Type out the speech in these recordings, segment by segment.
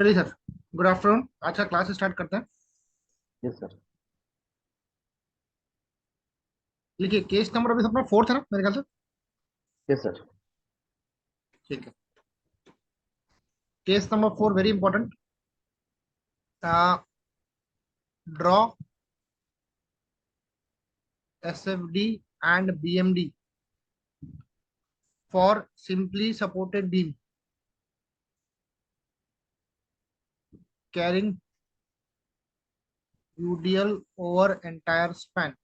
चलिए sir, good afternoon. अच्छा, class start करते हैं। Yes sir. लिखिए, केस नंबर अभी अपना फोर्थ है ना मेरे ख्याल से। Yes sir. ठीक है। Case number four very important. Draw SFD and BMD for simply supported beam carrying UDL over entire span.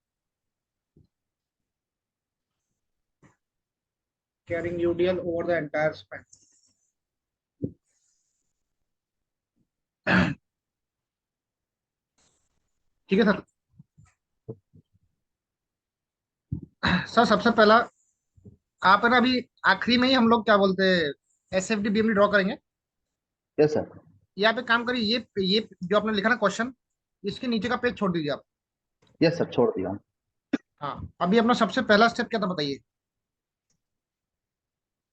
Carrying UDL over the entire span. ठीक है सर। सर सबसे पहला, आप है ना अभी आखिरी में ही हम लोग क्या बोलते हैं, एसएफडी बीएमडी ड्रॉ करेंगे। Yes sir. ये आप एक काम करिए, ये जो आपने लिखा ना क्वेश्चन, इसके नीचे का पेज छोड़ दीजिए आप। यस सर, छोड़ दिया हूँ। हाँ, अभी अपना सबसे पहला स्टेप क्या था बताइए।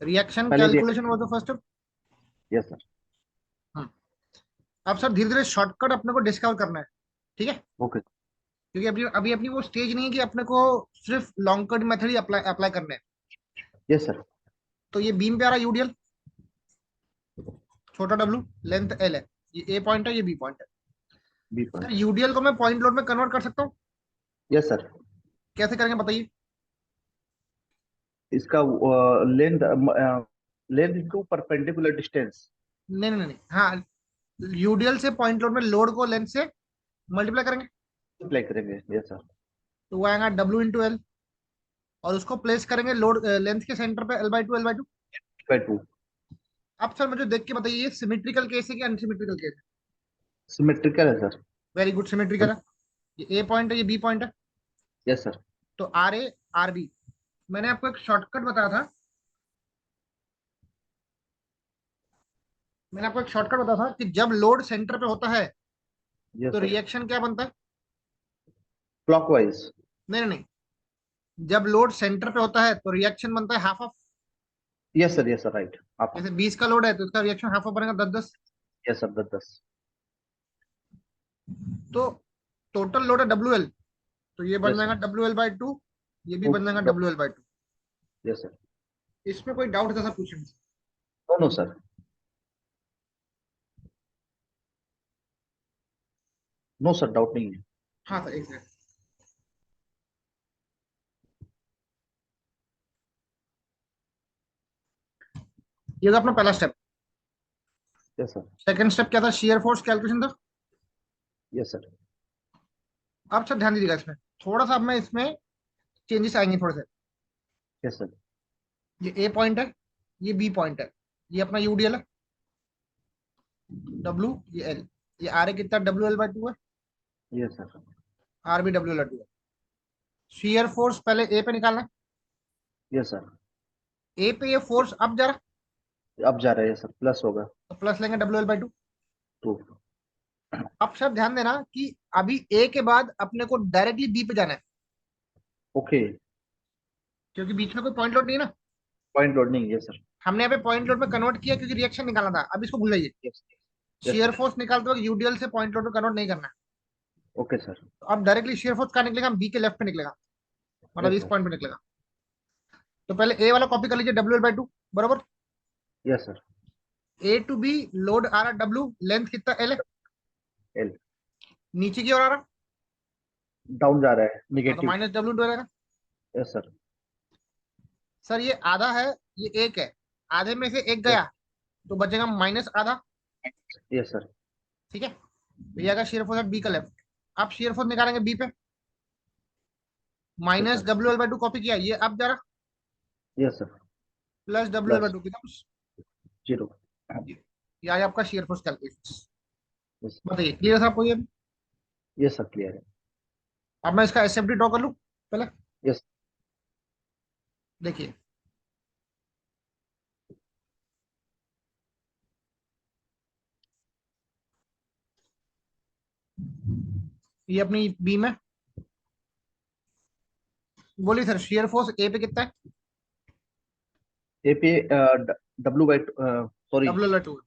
रिएक्शन पहले calculation reaction. Was the first step. Yes sir. हाँ। अब सर धीरे धीरे शॉर्टकट अपने को डिस्कवर करना है। ठीक है। ओके। क्योंकि अभी अभी अपनी वो स्टेज नहीं है कि अपने को सिर्फ लॉन्ग कट मेथड ही अप्लाई अप्लाई करने हैं। Yes sir. तो ये बीम पे आ रहा है यूडीएल, छोटा डब्लू, लेंथ एल है। ये ए पॉइंट है, ये बी पॉइंट है। B sir point. यूडीएल को मैं पॉइंट लोड में कन्वर्ट कर सकता हूँ। Yes sir. कैसे करेंगे बताइए। इसका length length into perpendicular distance. नहीं नहीं नहीं, हाँ, यूडीएल से पॉइंट लोड में लोड को लेंथ से मल्टीप्लाई करेंगे। अप्लाई करेंगे। Yes sir. तो वो आएगा डब्ल्यू इंटू एल, और उसको प्लेस करेंगे लोड लेंथ के सेंटर पे L by to L by to. By two. अब सर मुझे देख के बताइए, ये सिमेट्रिकल केस है कि अनसिमेट्रिकल केस है। सिमेट्रिकल है सर। वेरी गुड, सिमेट्रिकल है। ये ए पॉइंट है, ये बी पॉइंट है। Yes sir. तो आर ए आर बी, मैंने आपको एक शॉर्टकट बताया था। मैंने आपको एक शॉर्टकट बताया था कि जब लोड सेंटर पे होता है तो यस सर। रिएक्शन क्या बनता है। क्लॉकवाइज। नहीं नहीं नहीं, जब लोड सेंटर पे होता है तो रिएक्शन बनता है half of. Yes sir. Yes sir, right आप। जैसे 20 का लोड है तो इसका रिएक्शन हाफ ऑफ बनेगा 10 10। Yes sir, 10 10। तो टोटल लोड है डब्ल्यू एल, तो ये बन यस जाएगा sir. W L by two, ये भी टू। बन जाएगा W L by two. Yes sir. इसमें कोई डाउट था सर, पूछे मुझसे। No no sir. No sir, doubt नहीं है। हाँ सर, एक सेकंड। ये था अपना पहला step. Yes sir. Second step क्या था, शेयर फोर्स कैलकुलेशन था। Yes sir. अब सर ध्यान दीजिएगा, इसमें थोड़ा सा अब मैं इसमें चेंजेस आएंगे थोड़े से। Yes sir. ये ए पॉइंट है, ये बी पॉइंट है, ये अपना यूडीएल है, डब्ल्यू, ये एल। ये आर ए कितना, डब्ल्यू एल बाई टू है। Yes sir. R B W L by two है। शेयर फोर्स पहले ए पे निकालना है। Yes sir. ए पे ये फोर्स अब जा रहा, अब जा रहा है सर, प्लस होगा। तो प्लस लेंगे W L by two. Two. अब सर ध्यान देना कि अभी ए के बाद अपने को डायरेक्टली बी पे जाना है, ओके। क्योंकि बीच में कोई पॉइंट लोड नहीं है ना। पॉइंट लोड नहीं है सर। हमने यहाँ पे पॉइंट लोड में कन्वर्ट किया क्योंकि रिएक्शन निकालना था, अब इसको भूल जाइए। Yes. Yes share sir. Force निकालते वक्त यूडीएल से पॉइंट लोड में कन्वर्ट नहीं करना है। Okay sir. तो अब डायरेक्टली शेयर फोर्स कहाँ निकलेगा, बी के लेफ्ट पे निकलेगा, मतलब यस इस सर। पॉइंट पे निकलेगा। तो पहले ए वाला कॉपी कर लीजिए, डब्ल्यू एल बाई टू बराबर। Yes sir. A to B load आ रहा डब्ल्यू, लेंथ कितना एल है, एल। नीचे की ओर आ रहा। डाउन जा रहा है, हाँ, तो निगेटिव। माइनस डब्ल्यू रहेगा। Yes sir. सर ये आधा है, ये एक है, आधे में से एक यस। गया तो बचेगा माइनस आधा। Yes sir. ठीक है। तो ये आएगा शेयर फोर्स एट बी का लेफ्ट। अब शेयर फोर्स निकालेंगे बी पे, yes minus sir. W L by to copy किया, ये अब जा रहा, yes sir. Plus W L by plus two कितना। जीरो। ये आया आपका शेयर फोर्स कैलकुलेशन। यस। बताइए, क्लियर था आपको ये। यस सर, क्लियर है। अब मैं इसका एसएफडी ड्रॉ कर लूँ पहले। यस। देखिए, ये अपनी बीम है। बोलिए सर, शेयर फोर्स ए पे कितना है। ए पे W by, sorry. W L by two.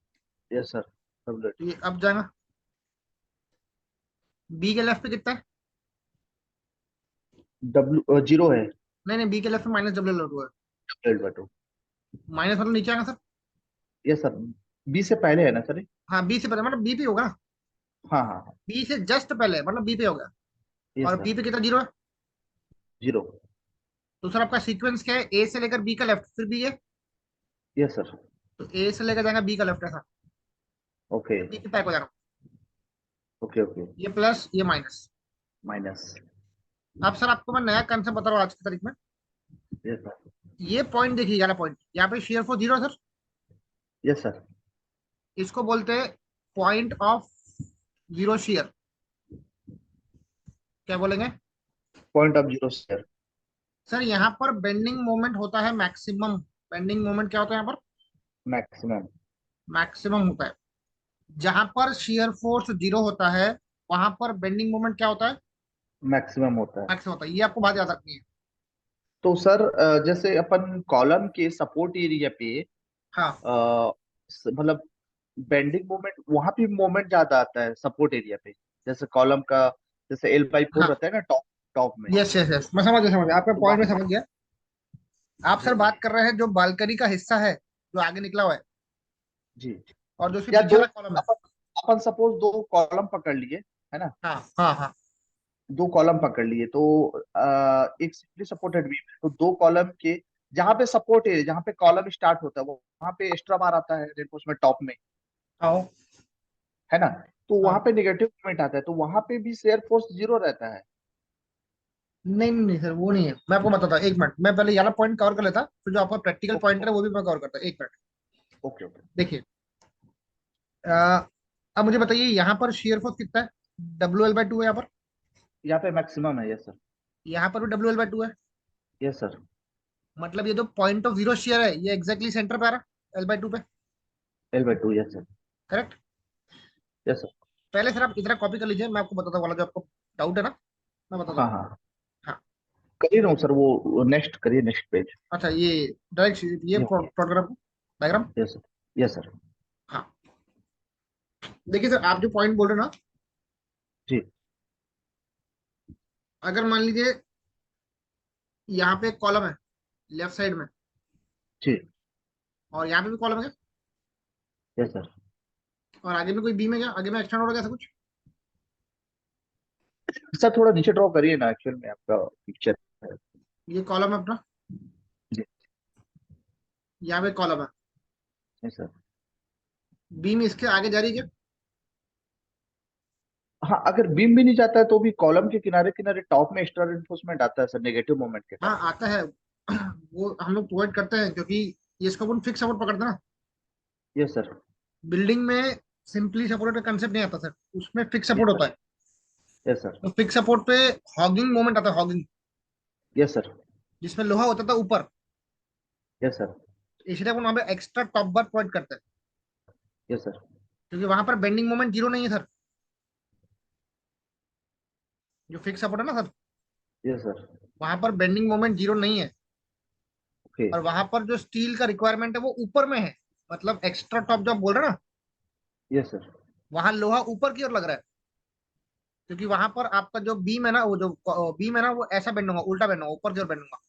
Yes sir. W तो ये अब जाएगा, बी के लेफ्ट पे कितना है? डब्ल्यू जीरो है। नहीं नहीं, बी के लेफ्ट पे माइनस डब्ल्यू एल है। डब्ल्यू बटू। माइनस मतलब नीचे आएगा सर। Yes sir. बी से पहले है ना सर ये? हाँ बी से पहले मतलब बी पे होगा ना। हाँ हाँ हाँ। बी से जस्ट पहले मतलब बी पे हो गया। यस और सर। बी पे कितना, जीरो है। जीरो। तो सर आपका सीक्वेंस क्या है, ए से लेकर बी का लेफ्ट फिर बी है। Yes sir. तो ए से लेकर जाएगा बी का लेफ्ट ऐसा, ओके फिर बी के पैक हो जाना। Okay okay. ये प्लस ये माइनस। माइनस। अब सर आपको मैं नया कंसेप्ट बता रहा हूँ आज की तारीख में। Yes sir. ये पॉइंट देखिए, 11 पॉइंट यहाँ पे शेयर फोर्स जीरो है सर। Yes sir. इसको बोलते हैं पॉइंट ऑफ जीरो शेयर। क्या बोलेंगे? Point of zero sir. Sir यहाँ पर बेंडिंग मोमेंट होता है मैक्सिमम। बेंडिंग मोमेंट क्या होता है यहाँ पर? मैक्सिमम। मैक्सिमम होता है। जहां पर शियर फोर्स जीरो होता है, वहां पर बेंडिंग मोमेंट क्या होता है? मैक्सिमम होता है। मैक्सिमम होता है। ये आपको बात याद रखनी है। तो सर जैसे अपन कॉलम के सपोर्ट एरिया पे हाँ मतलब बेंडिंग मोमेंट वहां पे मोमेंट ज्यादा आता है सपोर्ट एरिया पे। जैसे कॉलम का जैसे L/4 हाँ। रहता है ना टॉप टॉप में। यस यस यस, मैं समझ गया समझ गया, आपका तो पॉइंट में वहाँ। समझ गया। आप जी सर जी बात कर रहे हैं जो बालकनी का हिस्सा है, जो आगे निकला हुआ है, जी। और जो उसके या पीछे दो वाला कॉलम है। अपन अपन सपोज दो कॉलम पकड़ लिए, है ना? हाँ हाँ हाँ। दो कॉलम पकड़ लिए तो एक सिंपली सपोर्टेड बीम है तो दो कॉलम के जहाँ पे सपोर्ट है जहाँ पे कॉलम स्टार्ट होता है वो वहाँ पे एक्स्ट्रा बार आता है रेनफोर्समेंट टॉप में, आओ। है ना? तो वहां हाँ। पे नेगेटिव मोमेंट आता है तो वहां पे भी शेयर फोर्स जीरो रहता है। नहीं नहीं नहीं सर, वो नहीं है। मैं आपको बताता हूँ, एक मिनट, मैं पहले ये वाला पॉइंट कवर कर लेता, फिर जो आपका प्रैक्टिकल ओके पॉइंट है वो भी मैं कवर करता, एक मिनट। Okay okay. देखिए, अ, अब मुझे बताइए यहाँ पर शेयर फोर्स कितना है? WL/2 है यहाँ पर। यहाँ पे मैक्सिमम है। Yes sir. यहाँ पर भी WL/2 है। Yes sir. मतलब ये जो पॉइंट ऑफ जीरो शेयर है, ये एग्जैक्टली सेंटर पे आ रहा, L/2 पे। L/2। Yes sir. Correct. Yes sir. पहले सर आप इतना कॉपी कर लीजिए, मैं आपको बताता हूँ वाला जो आपको डाउट है ना, मैं बताता हाँ हूँ। हाँ। हाँ। कर ही रहा हूँ सर वो नेक्स्ट करिए नेक्स्ट पेज। अच्छा, ये डायरेक्ट ये ये हो गया। Program diagram. Yes sir. Yes sir. हाँ। देखिए सर, आप जो पॉइंट बोल रहे हो ना, जी अगर मान लीजिए यहाँ पे एक कॉलम है लेफ्ट साइड में, जी। और यहाँ पे भी कॉलम है, यस सर। और आगे में कोई बीम है क्या, आगे में एक्सटेंड हो रहा है ऐसा कुछ? सर थोड़ा नीचे ड्रॉ करिए ना एक्चुअल में आपका पिक्चर है। ये कॉलम है अपना, जी। यहाँ पे कॉलम है, यस सर। बीम इसके आगे जा रही है क्या? हाँ अगर बीम भी नहीं जाता है तो भी कॉलम के किनारे किनारे टॉप में एक्स्ट्रा रिइंफोर्समेंट आता है सर नेगेटिव मोमेंट के हाँ कारण। आता है। वो हम लोग प्रोवाइड करते हैं, क्योंकि ये इसको अपन फिक्स सपोर्ट पकड़ते हैं ना। Yes sir. बिल्डिंग में सिंपली सपोर्ट का कंसेप्ट नहीं आता सर, उसमें फिक्स यस सपोर्ट सर। होता है। Yes sir. तो फिक्स सपोर्ट पे हॉगिंग मोमेंट आता है, हॉगिंग, यस सर। जिसमें लोहा होता था ऊपर। Yes sir. इसलिए अपन वहाँ पे एक्स्ट्रा टॉप बार प्रोवाइड करते हैं, यस सर। क्योंकि वहां पर बेंडिंग मोमेंट जीरो नहीं है सर। जो फिक्स सपोर्ट है ना सर, यस सर। वहां पर बेंडिंग मोमेंट जीरो नहीं है। ओके। और वहां पर जो स्टील का रिक्वायरमेंट है वो ऊपर में है। मतलब एक्स्ट्रा टॉप जो आप बोल रहे हैं ना, यस सर। वहां लोहा ऊपर की ओर लग रहा है, क्योंकि वहां पर आपका जो बीम है ना, वो जो बीम है ना, वो ऐसा बेंड होगा, उल्टा बेंड होगा, ऊपर की ओर बेंड होगा।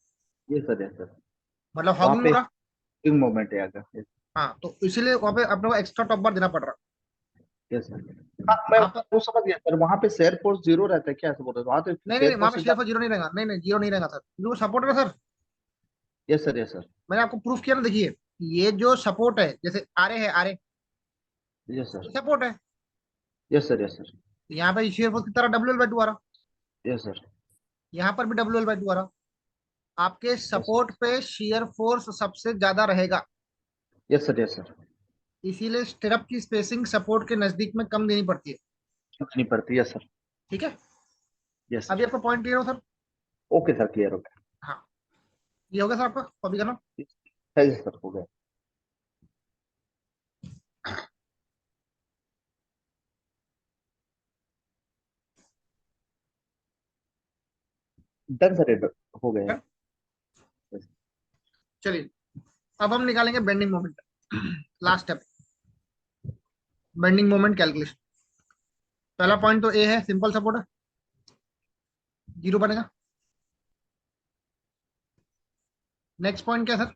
Yes sir. Yes sir. मतलब वहाँ हॉगिंग पे होगा। मोमेंट है आगे। यस। हाँ, तो इसीलिए वहां पे अपने को एक्स्ट्रा टॉप बार देना पड़ रहा यस सर। हाँ मैं वहां पर। वो समझ गया सर वहाँ पे शेयर फोर्स जीरो रहता है क्या ऐसा बोल रहे हो? वहाँ तो नहीं नहीं शेयर नहीं, वहां फोर्स पे से शेयर ज्यादा। फोर्स जीरो नहीं रहेगा, नहीं नहीं जीरो नहीं रहेगा सर, क्योंकि वो सपोर्ट है ना sir. Yes sir. Yes sir. मैंने आपको प्रूफ किया ना, देखिए, ये जो सपोर्ट है, जैसे आरे है आरे, यस सर। ये सपोर्ट है। Yes sir. Yes sir. यहाँ पे शेयर फोर्स की तरह WL/2 आ रहा, यस सर। यहाँ पर भी WL/2 आ रहा। आपके यस सपोर्ट पे शियर फोर्स सबसे ज्यादा रहेगा। Yes sir. Yes sir. इसीलिए स्टिरअप की स्पेसिंग सपोर्ट के नजदीक में कम देनी पड़ती है। नहीं पड़ती। Yes sir. ठीक है। यस अभी सर। आपका पॉइंट क्लियर हो सर? ओके सर क्लियर हो गया। हाँ। ये हो गया सर आपका, कॉपी करना। है जी सर हो गया। डन सर ये हो गया। Yes. चलिए, अब हम निकालेंगे bending moment. Last step. Bending moment calculation. पहला पॉइंट तो ए है, सिंपल सपोर्ट है, 0 बनेगा। नेक्स्ट पॉइंट क्या सर?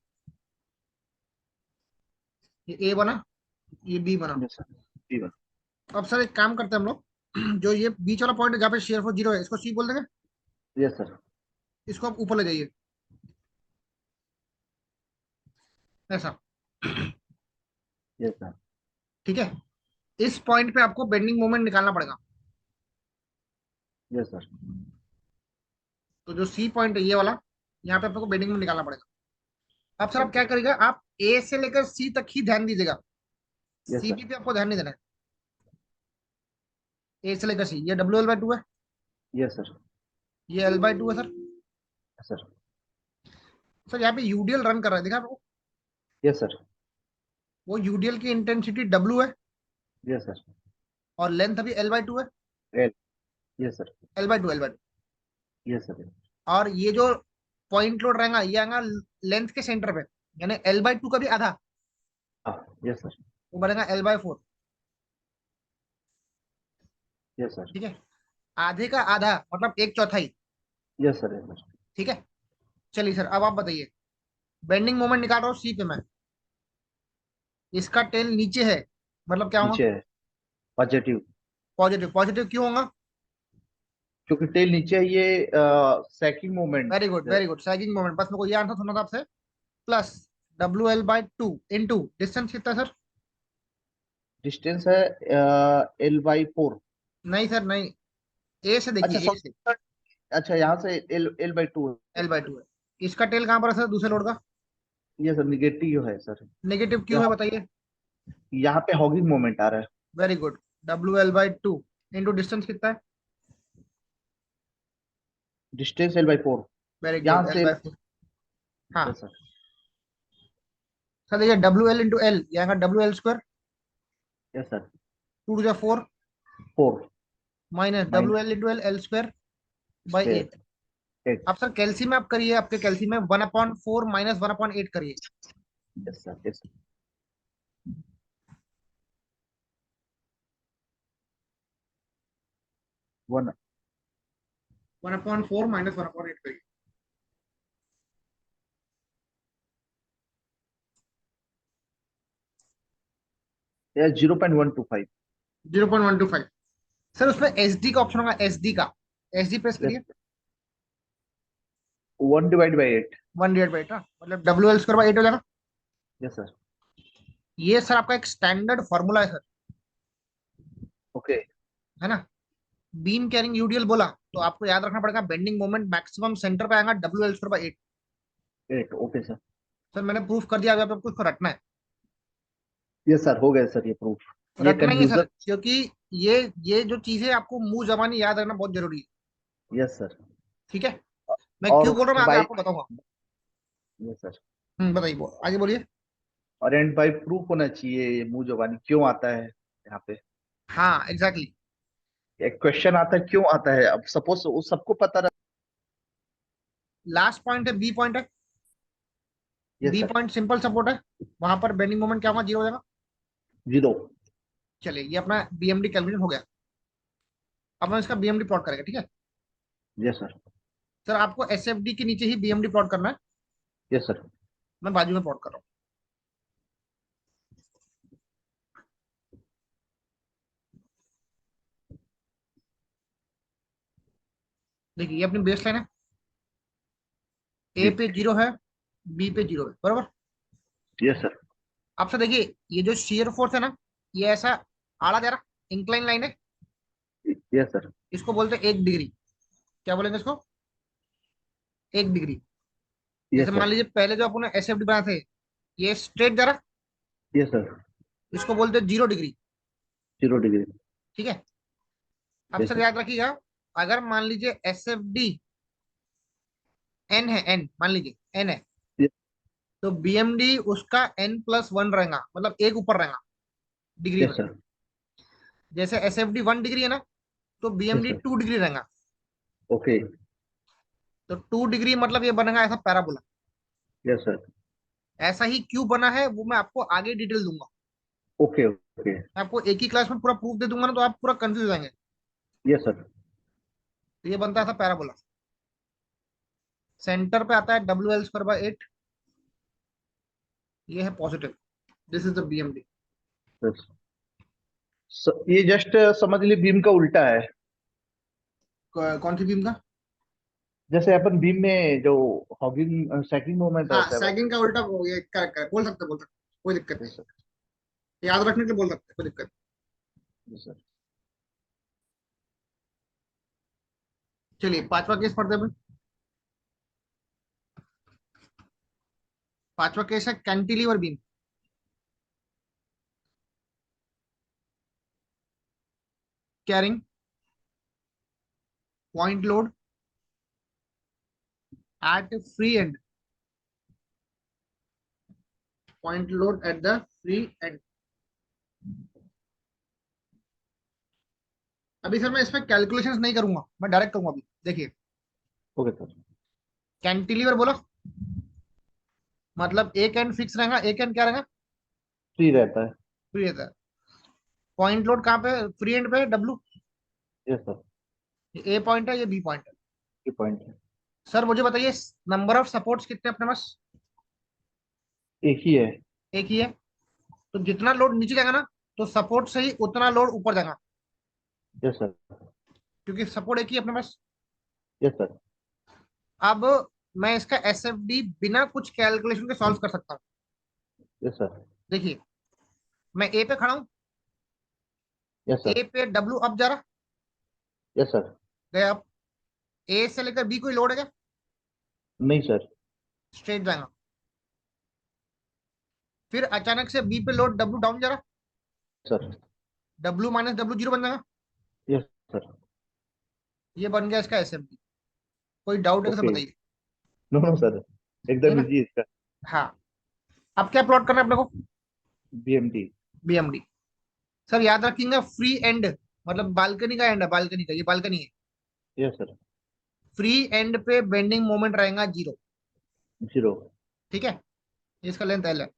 ये ए बना, ये बी बना। Yes sir. जी बस। अब सर एक काम करते हैं हम लोग, जो ये बीच वाला पॉइंट है जहाँ पे शेयर फोर्स 0 है, इसको सी बोल देंगे। Yes sir. इसको आप ऊपर ले जाइए, ऐसा। Yes sir. ठीक है। इस पॉइंट पे आपको बेंडिंग मोमेंट निकालना पड़ेगा। Yes sir. तो जो सी पॉइंट है ये वाला, यहाँ पे आपको बेंडिंग मोमेंट निकालना पड़ेगा। अब सर आप क्या ओके। करिएगा, आप ए से लेकर सी तक ही ध्यान दीजिएगा, यस सी सर। बी पे आपको ध्यान नहीं देना है। ए से लेकर सी, ये W L/2 है, यस सर। ये L/2 है सर। Yes sir. सर यहाँ पे यूडीएल रन कर रहा है, देखा आपको? Yes sir. वो यूडीएल की इंटेंसिटी W है, यस सर। और लेंथ अभी L/2 है। L. Yes sir. L/2 yes sir. और ये जो पॉइंट लोड रहेगा ये आएगा लेंथ के सेंटर पे, यानी L/2 का भी आधा, हाँ। Yes sir. वो बनेगा L/4। Yes sir. ठीक है, आधे का आधा मतलब एक चौथाई। Yes sir. Yes sir. ठीक है। चलिए सर अब आप बताइए, बेंडिंग मोमेंट निकाल रहा हूँ सी पे मैं, इसका टेल नीचे है, मतलब क्या होगा? नीचे है। पॉजिटिव। पॉजिटिव। पॉजिटिव क्यों होगा? क्योंकि टेल नीचे है, ये sacking moment. Very good very good, sagging moment, बस मेरे को ये आंसर सुनना था आपसे। प्लस WL/2 इंटू डिस्टेंस कितना है सर? डिस्टेंस है L/4। नहीं सर नहीं, ए से अच्छा देखिए, ए से। सॉरी। अच्छा, यहाँ से L/2 है। L/2 है। इसका टेल कहाँ पर है सर दूसरे लोड का? ये सर निगेटिव है सर। नेगेटिव क्यों है यहाँ बताइए? यहाँ पे हॉगिंग मोमेंट आ रहा है। Very good, WL/2 into distance कितना है? Distance L/4। वेरी यहाँ गुड, से। L/4। हाँ यस सर। सर देखिए, WL/L ये आएगा WL² yes sir. 2 to the 4 4 minus minus WL/L² by 8। Square 8। आप सर कैल्सी में आप करिए, आपके कैल्सी में 1/4 माइनस 1/8 करिए। Yes sir. यस। 1। 1/4 माइनस 1/8 करिए। या 0.125। 0.125। सर उसमें SD का ऑप्शन होगा, SD का, SD प्रेस यस। करिए। 1/8। 1/8 ना, मतलब WL² by 8 हो जाएगा। Yes sir. ये सर आपका एक स्टैंडर्ड फॉर्मूला है सर, ओके। है ना? बीम कैरिंग यूडीएल बोला तो आपको याद रखना पड़ेगा, बेंडिंग मोमेंट मैक्सिमम सेंटर पे आएगा WL²/8। 8। Okay sir. सर मैंने प्रूफ कर दिया, अभी आपको उसको रटना है। यस सर, हो गया सर ये प्रूफ। ये रटना ही है सर, कंफ्यूजन। क्योंकि ये जो चीजें आपको मुंह जबानी याद रखना बहुत जरूरी है। Yes sir. ठीक है। मैं और क्यों बोल रहा हूँ मैं आगे बाई। आपको बताऊंगा। Yes sir. बताइए, आगे बोलिए। और एंड बाई प्रूफ होना चाहिए, ये मुंह जुबानी क्यों आता है यहाँ पे। हाँ एग्जैक्टली। एक क्वेश्चन आता है क्यों आता है, अब सपोज सबको पता रहा। लास्ट पॉइंट है, बी पॉइंट है। Yes B sir. Point simple support है, वहां पर बेंडिंग मोमेंट क्या होगा? 0 हो जाएगा। 0। चलिए ये अपना BMD कैलकुलेशन हो गया। अब हम इसका BMD प्लॉट करेंगे, ठीक है? Yes sir. सर आपको SFD के नीचे ही BMD प्लॉट करना है। Yes sir. मैं बाजू में प्लॉट कर रहा हूँ। देखिए ये अपनी बेस लाइन है, ए जी। पे 0 है, बी पे 0 है, बराबर। Yes sir. आपसे देखिए, ये जो शेयर फोर्स है ना, ये ऐसा आड़ा जा रहा इंक्लाइन लाइन है, यस सर। इसको बोलते हैं 1 डिग्री। क्या बोलेंगे इसको? 1 डिग्री। जैसे यस मान सर। लीजिए पहले जो अपने SFD बनाए थे, ये स्ट्रेट जा रहा, यस सर। इसको बोलते हैं 0 डिग्री। 0 डिग्री। ठीक है। अब यस सर सर। याद रखिएगा, अगर मान लीजिए SFD N है, N मान लीजिए N है, तो BMD उसका N+1 रहेगा, मतलब एक ऊपर रहेगा डिग्री में। Yes sir. जैसे SFD 1 डिग्री है ना, तो यस BMD सर। 2 डिग्री रहेगा। ओके। तो 2 डिग्री मतलब ये बनेगा ऐसा पैराबोला। Yes sir. ऐसा ही क्यों बना है वो मैं आपको आगे डिटेल दूंगा। Okay okay. मैं आपको एक ही क्लास में पूरा प्रूफ दे दूंगा ना, तो आप पूरा कंफ्यूज हो जाएंगे। Yes sir. तो ये बनता था पैराबोला। सेंटर पे आता है WL² / 8। ये है positive. This is the BMD। ये जस्ट समझ लीजिए बीम का उल्टा है। कौन सी बीम का? जैसे अपन बीम में जो हॉगिंग सैगिंग मोमेंट हाँ, रहता है सैगिंग का उल्टा वो, ये करेक्ट करेक्ट, बोल सकते, बोल सकते, कोई दिक्कत नहीं। वैसे। याद रखने के लिए बोल सकते, कोई दिक्कत यस सर। नहीं। चलिए, पांचवा केस पढ़ते हैं। पांचवा केस है cantilever beam. Carrying point load at free and. Point load at the free and. अभी सर मैं इसमें कैलकुलेशंस नहीं करूंगा, मैं डायरेक्ट करूंगा। अभी देखिए, ओके सर। कैंटिलीवर बोला मतलब एक एंड फिक्स रहेगा, एक एंड क्या रहेगा? फ्री रहता है। फ्री रहता है। पॉइंट लोड कहाँ पे? फ्री एंड पे W। Yes sir. ये A पॉइंट है, ये B पॉइंट है। ये पॉइंट है। सर मुझे बताइए, नंबर ऑफ सपोर्ट्स कितने अपने पास? एक ही है। एक ही है। तो जितना लोड नीचे जाएगा ना, तो सपोर्ट से ही उतना लोड ऊपर जाएगा, यस सर। क्योंकि सपोर्ट एक ही है अपने पास। Yes sir. अब मैं इसका SFD बिना कुछ कैलकुलेशन के सॉल्व कर सकता हूँ। Yes sir. देखिए, मैं A पे खड़ा हूँ। Yes A sir. पे W अप जा रहा, यस सर। गया अप। A से लेकर B कोई लोड है क्या? नहीं सर। स्ट्रेट जाएगा। फिर अचानक से B पे लोड W डाउन जा रहा, सर। W - W 0 बन जाएगा। Yes sir. ये बन गया इसका SFD। कोई डाउट है तो ओके। बताइए। नो नो सर, ये एकदम ना, इजी इसका। हाँ। अब क्या प्लॉट करना है अपने को? BMD। BMD। सर याद रखिएगा, फ्री एंड मतलब बालकनी का एंड है, बालकनी का, ये बालकनी है। Yes sir. फ्री एंड पे बेंडिंग मोमेंट रहेगा 0। 0। ठीक है, ये इसका लेंथ L है।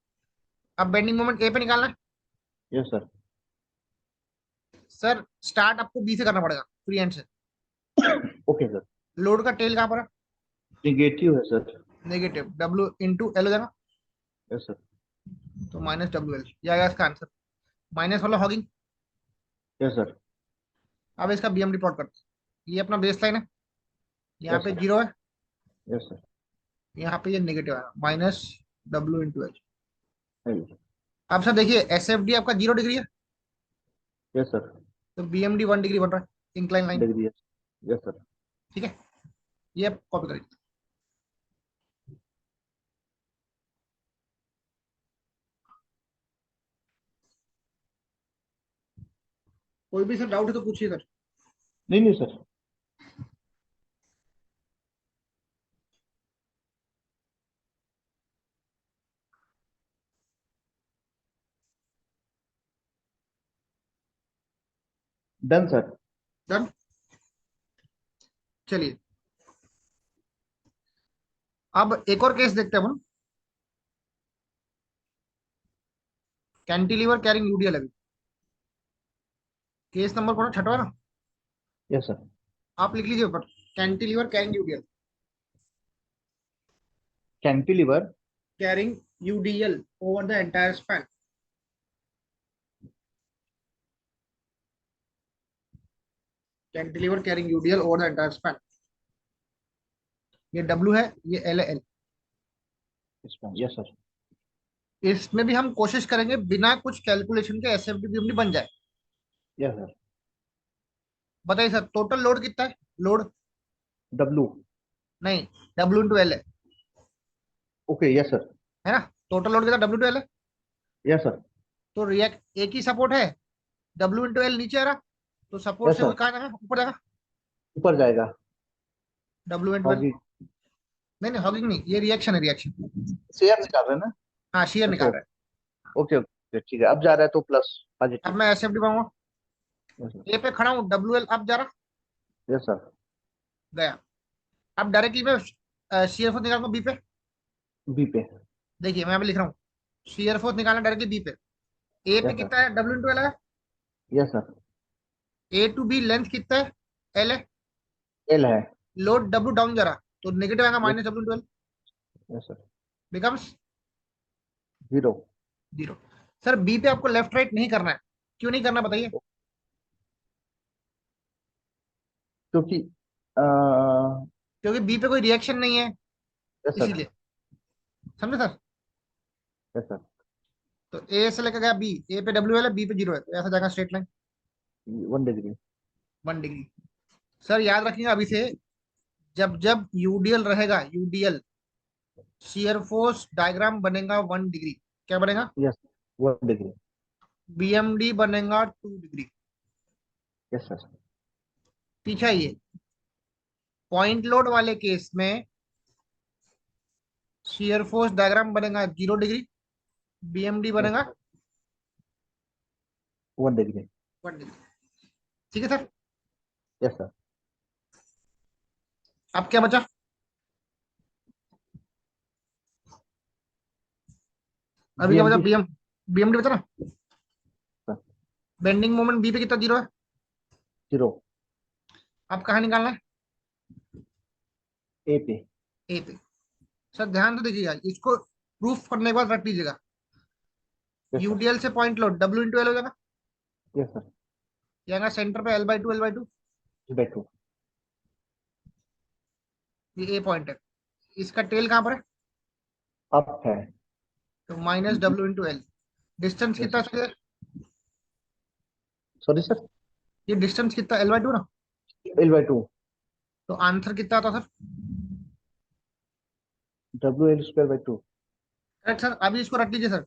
अब बेंडिंग मोमेंट A पे निकालना है। Yes sir. सर स्टार्ट आपको B से करना पड़ेगा, फ्री एंड से। Okay sir. लोड का टेल कहाँ पर है? निगेटिव है सर। नेगेटिव, W × L हो जाएगा। Yes sir. तो -WL, ये आएगा इसका आंसर। माइनस वाला हॉगिंग। Yes sir. अब इसका BMD प्लॉट करते हैं। ये अपना बेस लाइन है, यहाँ यस पे सर। 0 है, यस सर। यहाँ पे ये नेगेटिव है, -W × L। L। अब सर देखिए, SFD आपका 0 डिग्री है, यस सर। तो BMD 1 डिग्री बन रहा है, incline line. Degree. Yes. Yes sir. ठीक है, ये आप कॉपी करिए। कोई भी सर डाउट है तो पूछिए सर। नहीं नहीं सर। Done sir. डन। चलिए, अब एक और केस देखते हैं हम। कैंटिलीवर कैरिंग UDL अभी। केस नंबर कौन है? छठवा ना? Yes sir. आप लिख लीजिए ऊपर, cantilever carrying UDL। Cantilever. Carrying UDL over the entire span. Cantilever carrying UDL over the entire span. ये W है, ये L है, L। इसमें यस सर। इसमें भी हम कोशिश करेंगे बिना कुछ कैलकुलेशन के SFD BMD बन जाए। Yes sir. बताइए सर, टोटल लोड कितना है? Load W। नहीं, W × L है। Okay yes sir. है ना? टोटल लोड कितना? W × L है। Yes sir. तो रिएक्ट एक ही सपोर्ट है, W × L नीचे आ रहा, तो सपोर्ट यस से वो सर। कहाँ जाएगा? ऊपर जाएगा। ऊपर जाएगा। W × L। हॉगी। नहीं नहीं, हॉगिंग नहीं, ये रिएक्शन है, रिएक्शन। शेयर निकाल रहे हैं ना। हाँ, शेयर अच्छा निकाल रहा है। ओके ओके ठीक है, अब जा रहा है तो प्लस अब पॉजिटिव। मैं SFD पाऊंगा। Yes sir. A पे खड़ा हूँ, WL अब जा रहा, यस सर। गया। अब डायरेक्टली मैं शेयर फोर्स निकालूंगा B पे। बी पे। देखिए मैं यहाँ पे लिख रहा हूँ, शेयर फोर्स निकालना डायरेक्टली B पे। ए पे यस सर। कितना है, डब्ल्यू इंटू एल है। Yes sir. A to B length कितना है, एल है। एल है। लोड डब्ल्यू डाउन जा रहा, तो नेगेटिव आएगा, yes. Minus W into L yes sir. Becomes zero. 0। Sir B पे आपको लेफ्ट राइट नहीं करना है, क्यों नहीं करना बताइए। क्योंकि क्योंकि बी पे कोई रिएक्शन नहीं है, यस सर। इसीलिए। समझे सर। Yes sir. तो ए से लेकर गया बी, ए पे डब्ल्यू एल है, बी पे 0 है, तो ऐसा जाएगा straight line 1 degree. 1 degree. Sir याद रखिएगा अभी से, जब जब यूडीएल रहेगा, यूडीएल शियर फोर्स डायग्राम बनेगा 1 डिग्री। क्या बनेगा, यस। 1 डिग्री। बीएमडी बनेगा 2 डिग्री। Yes sir. पीछा ये पॉइंट लोड वाले केस में शियर फोर्स डायग्राम बनेगा 0 डिग्री, बीएमडी यस बनेगा सर। 1 डिग्री। 1 डिग्री। ठीक है सर। Yes sir. अब क्या बचा, अभी क्या बचा, बीएमडी। बीएमडी बचा ना। सर। बेंडिंग मोमेंट बी पे कितना, 0 है। जीरो। अब कहाँ निकालना है, ए पे। ए पे। सर ध्यान से देखिएगा, इसको प्रूफ करने के बाद रख लीजिएगा। Yes sir. यूडीएल से point load W into L हो जाएगा, यस सर। यहाँ सेंटर पे L/2 L/2। L/2। ये ए पॉइंट है, इसका टेल कहाँ पर है, अप है। तो minus W into L. Distance yes कितना सर। है, सॉरी सर। ये डिस्टेंस कितना, L/2 ना। L/2। तो आंसर कितना आता सर। WL²/2। करेक्ट सर, अभी इसको रख लीजिए सर।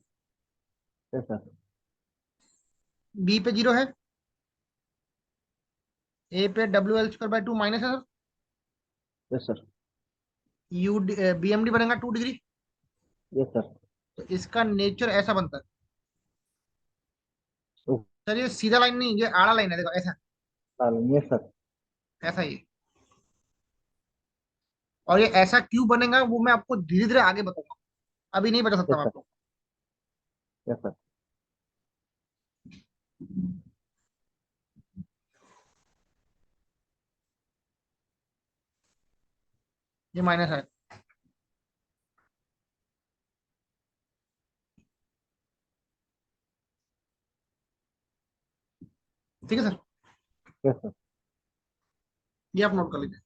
Yes sir. बी पे 0 है, ए पे WL²/2 माइनस है sir. Yes sir. You BMD बनेगा 2 डिग्री। Yes sir. तो इसका नेचर ऐसा बनता है सर, ये सीधा लाइन नहीं, ये आड़ा लाइन है, देखो ऐसा, यस सर। ऐसा ही। और ये ऐसा क्यों बनेगा वो मैं आपको धीरे धीरे आगे बताऊंगा, अभी नहीं बता सकता यस मैं सर। आपको। Yes sir. ये माइनस है, ठीक है सर। Yes sir. ये आप नोट कर लीजिए।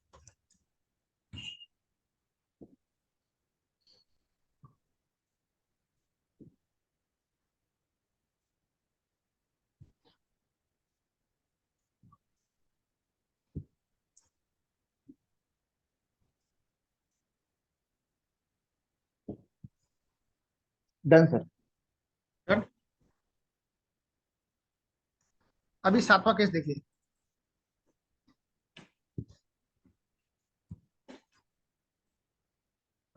Done sir. Done? अभी 7वां केस देखिए।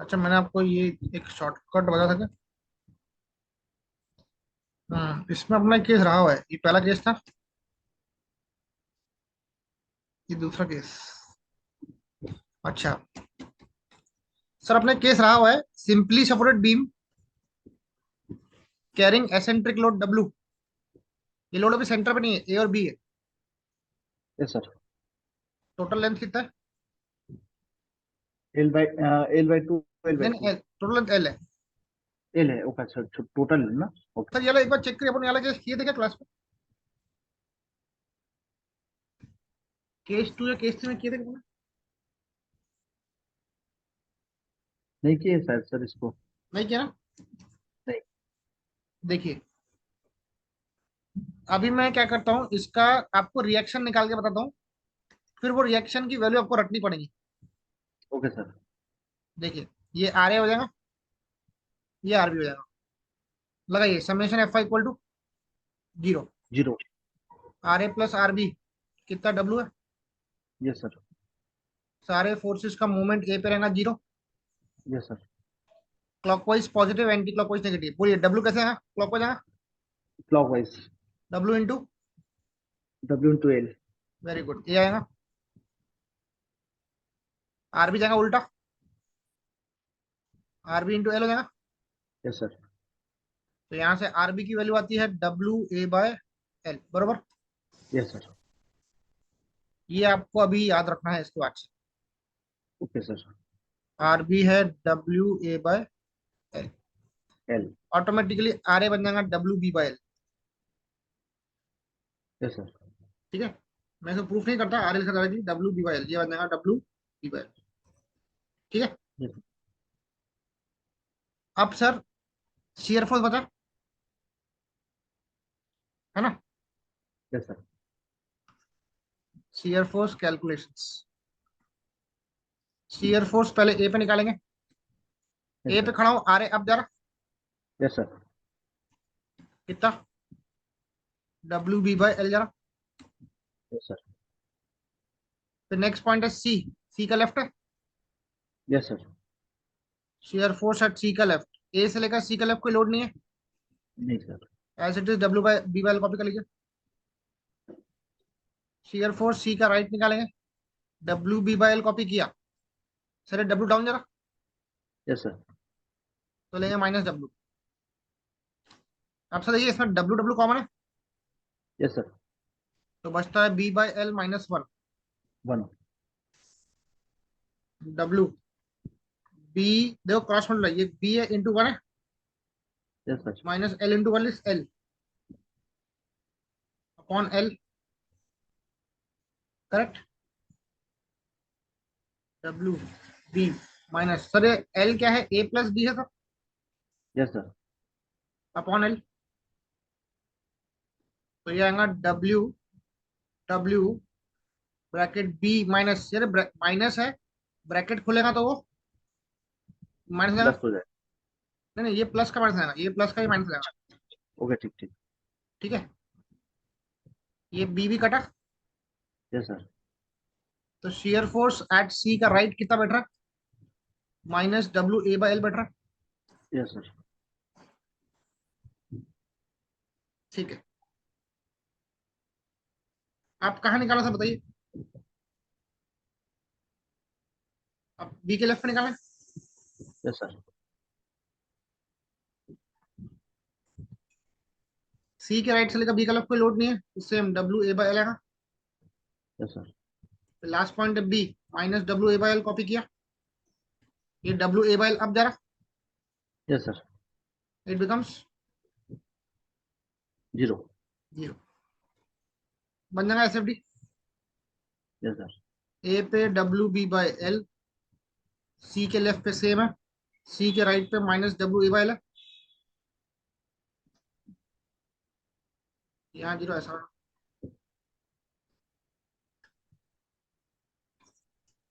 अच्छा मैंने आपको ये एक शॉर्टकट बता था क्या, इसमें अपना केस रहा हुआ है, ये पहला केस था, ये दूसरा केस। अच्छा सर, अपने केस रहा हुआ है simply supported beam carrying eccentric load W. ये लोड अभी सेंटर पे नहीं है, ए और बी है। Yes sir. टोटल लेंथ कितना है, L/2। नहीं L/2। नहीं, टोटल लेंथ एल है। एल है। ओके सर, टोटल है ना। ओके। सर ये वाला एक बार चेक करिए, अपन ये वाला केस किए थे क्या क्लास में, केस 2 या केस 3 में किए थे क्या? नहीं किए शायद सर इसको। नहीं किया ना। नहीं। देखिए अभी मैं क्या करता हूँ, इसका आपको रिएक्शन निकाल के बताता हूँ, फिर वो रिएक्शन की वैल्यू आपको रखनी पड़ेगी। Okay sir. देखिए ये आर ए हो जाएगा, ये आर बी हो जाएगा। लगाइए summation F I equal to 0, zero. R A plus R B कितना डब्ल्यू है। Yes sir. सारे फोर्सेस का मूवमेंट ए पे रहेगा 0। Yes sir. Clockwise positive, anti clockwise negative, बोलिए डब्ल्यू कैसे आएगा, क्लॉकवाइज आएगा, clockwise. W into, W/L। Very good, ये आएगा। आर बी जाएगा उल्टा, आर बी इंटू एल हो जाएगा। Yes sir. तो यहाँ से आरबी की वैल्यू आती है WA/L, बरोबर। Yes sir. ये आपको अभी याद रखना है इसके बाद से। Okay sir. आरबी है WA/L, L. Automatically R A बन जाएगा WB/L। Yes sir. ठीक है, मैं इसको प्रूफ नहीं करता, आर ए लिखा था WB/L, ये बन जाएगा WB/L। ठीक है। यस। अब सर शेयर फोर्स बचा है ना, yes sir. Shear force calculations. Share force पहले ए पे निकालेंगे। यस ए पे सर। खड़ा हूं, आर ए अब जा रहा यस सर। कितना, WB/L जा रहा। Yes sir. फिर नेक्स्ट पॉइंट है सी, सी का लेफ्ट है, yes sir. Shear force at C का लेफ्ट, ए से लेकर सी का लेफ्ट कोई लोड नहीं है, नहीं sir. As it is WB/L copy कर लीजिए। शेयर फोर्स सी का राइट निकालेंगे, WB/L कॉपी किया, सर डब्ल्यू डाउन जरा, यस सर। तो लेंगे -W। अब सर देखिए इसमें W कॉमन है, यस सर। तो बचता है B/L -1, 1। W B, देखो क्रॉस मल्टीप्लाई, ये B है इंटू 1 है, yes sir. -L into 1 is L upon L, correct. WB minus, sir ये L क्या है, A+B है sir, yes sir. Upon L, तो ये आएगा W ब्रैकेट B माइनस, यार माइनस है, ब्रैकेट खुलेगा तो वो माइनस जाएगा, प्लस हो जाए। नहीं नहीं, ये प्लस का माइनस आएगा, ये प्लस का ही माइनस आएगा। ओके ठीक ठीक। ठीक है, ये B भी कटा, यस सर। तो शेयर फोर्स एट सी का राइट कितना बैठ रहा है, -WA/L बैठ रहा है। Yes sir. ठीक है, आप कहाँ निकाला था बताइए, आप बी के लेफ्ट पे निकालें, यस सर। सी के राइट से लेकर बी का लेफ्ट कोई लोड नहीं है, इससे WA/L आएगा। Yes sir. लास्ट पॉइंट है बी, -WA/L कॉपी किया, ये WA/L अब जा रहा, यस सर। It becomes 0। 0, बन जाएगा SFD। Yes sir. ए पे WB/L, सी के लेफ्ट पे सेम है, सी के राइट पे -WA/L है, यहाँ 0 ऐसा,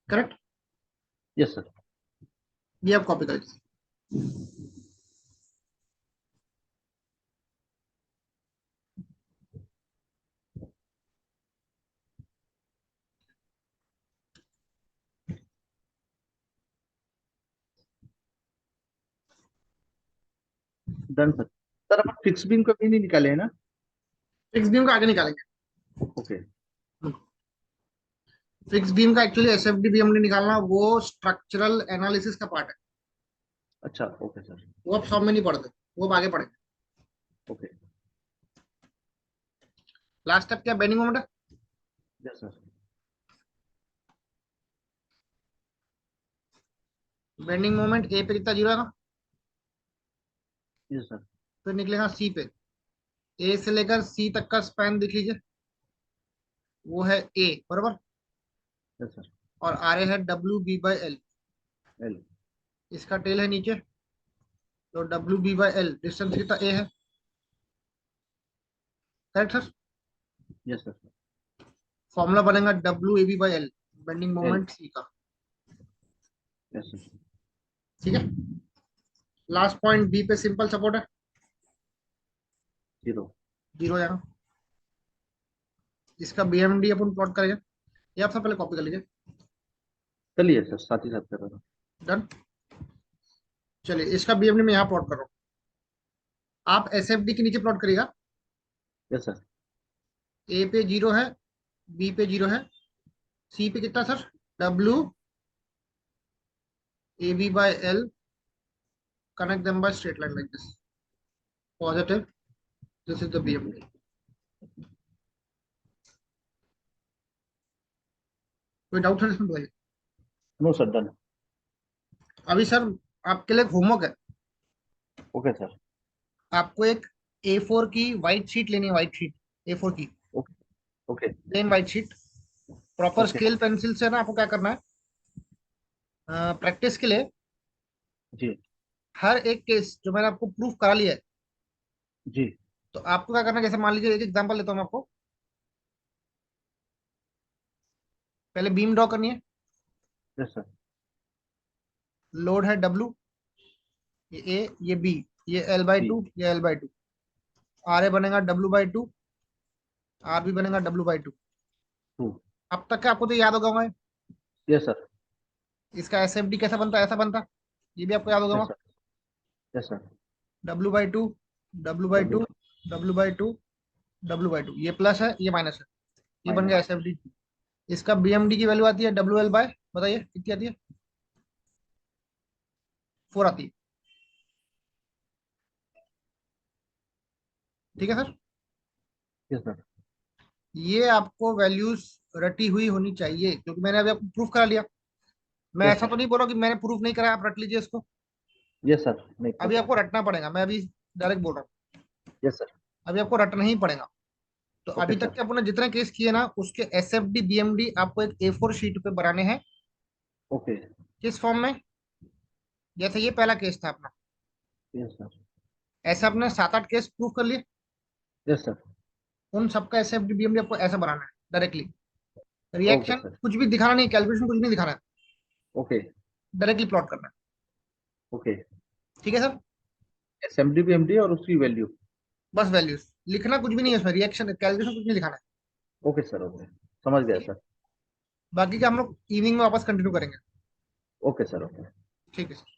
करेक्ट। Yes sir. ये आप कॉपी कर दीजिए। Done sir. सर अपन फिक्स बीम कभी नहीं निकाले है ना? फिक्स बीम का आगे निकालेंगे, ओके। फिक्स बीम का एक्चुअली SFD भी हमने निकालना, वो स्ट्रक्चरल एनालिसिस का पार्ट है, अच्छा ओके सर। वो आप सब में नहीं पढ़ते, वो अब आगे पढ़ेंगे। ओके। लास्ट स्टेप क्या, बेंडिंग मोमेंट है, यस सर। बेंडिंग मोमेंट ए पे कितना 0 आएगा, यस सर। फिर निकलेगा सी पे, ए से लेकर सी तक का स्पैन देख लीजिए, वो है ए, बराबर, यस सर। और आर ए है WB/L, एल। इसका टेल है नीचे, तो WB/L डिस्टेंस कितना ए है, correct sir. Yes sir. Formula बनेगा WAB/L, बेंडिंग एल। मोमेंट सी का। Yes sir. ठीक है, लास्ट पॉइंट बी पे सिंपल सपोर्ट है, 0। 0 जाएगा, इसका BMD अपन प्लॉट करेंगे, ये आप सब पहले कॉपी कर लीजिए। चलिए सर, साथ ही साथ कर रहा था। डन, चलिए इसका BMD मैं यहाँ प्लॉट कर रहा हूँ, आप SFD के नीचे प्लॉट करिएगा। Yes sir. ए पे 0 है, बी पे 0 है, सी पे कितना sir, WAB/L, connect them by straight line like this, positive, this is the BMD. कोई डाउट है इसमें भाई? No sir, done. अभी सर आपके लिए होमवर्क है। Okay sir. आपको एक A4 की व्हाइट शीट लेनी है, व्हाइट शीट A4 की, okay. Okay. Plain white sheet. Proper okay. Scale pencil से ना आपको क्या करना है, प्रैक्टिस के लिए जी। हर एक केस जो मैंने आपको प्रूफ करा लिया है, जी। तो आपको क्या करना है, जैसे मान लीजिए एक एग्जांपल लेता हूँ मैं आपको। पहले बीम ड्रॉ करनी है। Yes sir. लोड है W, ये A, ये B, ये L/2, जी। ये L/2। RA बनेगा W/2, RB बनेगा W/2। टू। अब तक का आपको तो याद होगा होगा। Yes sir. इसका SFD कैसा बनता है, ऐसा बनता, ये भी आपको याद होगा यस होगा। Sir. Yes sir. W/2, W/2, W. W/2, W/2, ये प्लस है, ये माइनस है, ये बन गया माइनस। SFD। इसका BMD की वैल्यू आती है WL बाय, बताइए कितनी आती है? 4 आती है। ठीक है सर। Yes sir. ये आपको वैल्यूज रटी हुई होनी चाहिए, क्योंकि मैंने अभी आपको प्रूफ करा लिया। मैं यस ऐसा तो सर। नहीं बोल रहा कि मैंने प्रूफ नहीं कराया, आप रट लीजिए इसको। यस सर, नहीं अभी पता। आपको रटना पड़ेगा, मैं अभी डायरेक्ट बोल रहा हूँ। Yes sir. अभी आपको रटना ही पड़ेगा। तो ओके अभी तक सर। के अपने जितने केस किए ना, उसके SFD BMD आपको एक A4 शीट पे बनाने हैं। ओके। किस फॉर्म में? जैसे ये पहला केस था अपना, यस सर। ऐसे आपने 7-8 केस प्रूव कर लिए। Yes sir. उन सबका SFD BMD आपको ऐसा बनाना है डायरेक्टली। Okay reaction sir. कुछ भी दिखाना नहीं, कैलकुलेशन कुछ नहीं दिखाना है, ओके। डायरेक्टली प्लॉट करना है। ओके। ठीक है सर। एसएमडी बीएमडी और उसकी वैल्यू। बस वैल्यूज लिखना कुछ भी नहीं है उसमें, रिएक्शन कैलकुलेशन कुछ नहीं दिखाना है। Okay sir. ओके, समझ गया ठीक है। सर। बाकी का हम लोग इवनिंग में वापस कंटिन्यू करेंगे। Okay sir. ओके। ठीक है सर।